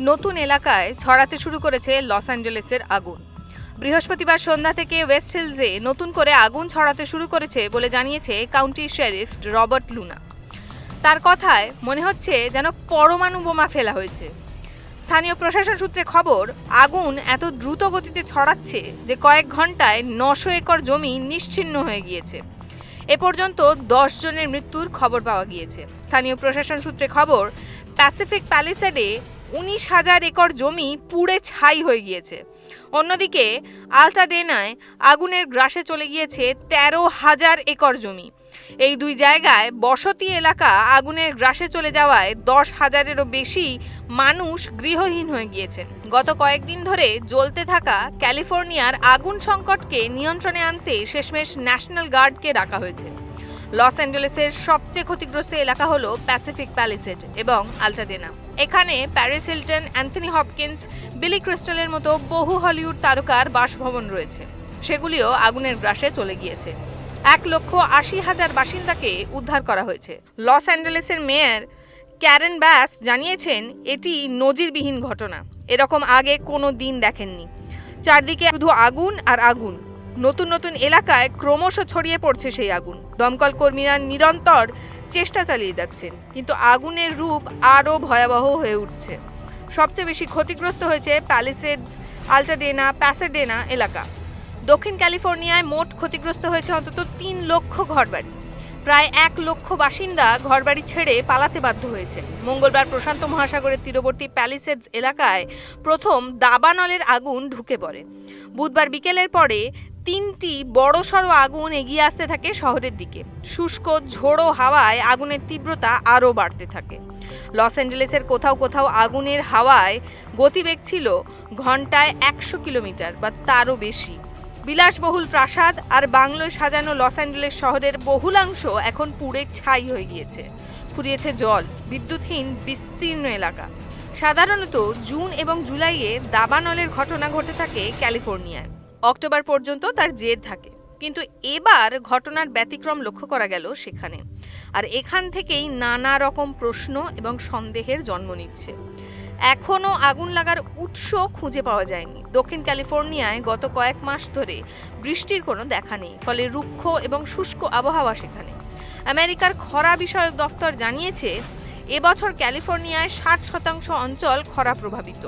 নতুন এলাকায় ছড়াতে শুরু করেছে লস অ্যাঞ্জেলেসের আগুন। বৃহস্পতিবার সন্ধ্যা থেকে ওয়েস্ট হিলসে নতুন করে আগুন ছড়াতে শুরু করেছে বলে জানিয়েছে কাউন্টি শেরিফ রবার্ট লুনা। তার কথায় মনে হচ্ছে যেন পরমাণু বোমা ফেলা হয়েছে। স্থানীয় প্রশাসন সূত্রে খবর, আগুন এত দ্রুত গতিতে ছড়াচ্ছে যে কয়েক ঘন্টায় 900 একর জমি নিশ্চিহ্ন হয়ে গিয়েছে। এ পর্যন্ত 10 জনের মৃত্যুর খবর পাওয়া গিয়েছে। স্থানীয় প্রশাসন সূত্রে খবর, প্যাসিফিক প্যালিসেডে 19,000 একর জমি পুড়ে ছাই হয়ে গিয়েছে। অন্যদিকে আল্টাডেনায় আগুনের গ্রাসে চলে গিয়েছে 13,000 একর জমি। এই দুই জায়গায় বসতি এলাকা আগুনের গ্রাসে চলে যাওয়ায় 10,000-এরও বেশি মানুষ গৃহহীন হয়ে গিয়েছেন। গত কয়েকদিন ধরে জ্বলতে থাকা ক্যালিফোর্নিয়ার আগুন সংকটকে নিয়ন্ত্রণে আনতে শেষমেশ ন্যাশনাল গার্ডকে ডাকা হয়েছে। লস অ্যাঞ্জেলেসের সবচেয়ে ক্ষতিগ্রস্ত এলাকা হলো প্যাসিফিক প্যালিসেড এবং আল্টাডেনা। এখানে প্যারিস হিলটন, অ্যান্থনি হপকিন্স, বিলি ক্রিস্টালের মতো বহু হলিউড তারকার বাসভবন রয়েছে। সেগুলিও আগুনের গ্রাসে চলে গিয়েছে। 1,80,000 বাসিন্দাকে উদ্ধার করা হয়েছে। লস অ্যাঞ্জেলেসের মেয়র ক্যারেন ব্যাস জানিয়েছেন, এটি নজিরবিহীন ঘটনা। এরকম আগে কোনো দিন দেখেননি। চারদিকে শুধু আগুন আর আগুন। নতুন নতুন এলাকায় ক্রমশ ছড়িয়ে পড়ছে সেই আগুন। দমকল কর্মীরা নিরন্তর চেষ্টা চালিয়ে যাচ্ছেন, কিন্তু আগুনের রূপ আরও ভয়াবহ হয়ে উঠছে। সবচেয়ে বেশি ক্ষতিগ্রস্ত হয়েছে প্যালিসেডস, আল্টাডেনা, প্যাসাডেনা এলাকা। দক্ষিণ ক্যালিফোর্নিয়ায় মোট ক্ষতিগ্রস্ত হয়েছে অন্তত 3 লক্ষ ঘরবাড়ি। প্রায় 1 লক্ষ বাসিন্দা ঘরবাড়ি ছেড়ে পালাতে বাধ্য হয়েছে। মঙ্গলবার প্রশান্ত মহাসাগরের তীরবর্তী প্যালিসেডস এলাকায় প্রথম দাবানলের আগুন ঢুকে পড়ে। বুধবার বিকেলের পরে 3টি বড়সড় আগুন এগিয়ে আসতে থাকে শহরের দিকে। শুষ্ক ঝোড়ো হাওয়ায় আগুনের তীব্রতা আরও বাড়তে থাকে। লস অ্যাঞ্জেলেসের কোথাও কোথাও আগুনের হাওয়ায় গতিবেগ ছিল ঘন্টায় 100 কিলোমিটার বা তারও বেশি। বিলাসবহুল প্রাসাদ আর বাংলোয় সাজানো লস অ্যাঞ্জেলেস শহরের বহুলাংশ এখন পুড়ে ছাই হয়ে গিয়েছে। ফুরিয়েছে জল, বিদ্যুৎহীন বিস্তীর্ণ এলাকা। সাধারণত জুন এবং জুলাইয়ে দাবানলের ঘটনা ঘটে থাকে ক্যালিফোর্নিয়ায়। অক্টোবর পর্যন্ত তার জের থাকে, কিন্তু এবার ঘটনার ব্যতিক্রম লক্ষ্য করা গেল সেখানে। আর এখান থেকেই নানা রকম প্রশ্ন এবং সন্দেহের জন্ম নিচ্ছে। এখনও আগুন লাগার উৎস খুঁজে পাওয়া যায়নি। দক্ষিণ ক্যালিফোর্নিয়ায় গত কয়েক মাস ধরে বৃষ্টির কোনো দেখা নেই, ফলে রুক্ষ এবং শুষ্ক আবহাওয়া সেখানে। আমেরিকার খরা বিষয়ক দফতর জানিয়েছে, এবছর ক্যালিফোর্নিয়ায় 60% অঞ্চল খরা প্রভাবিত।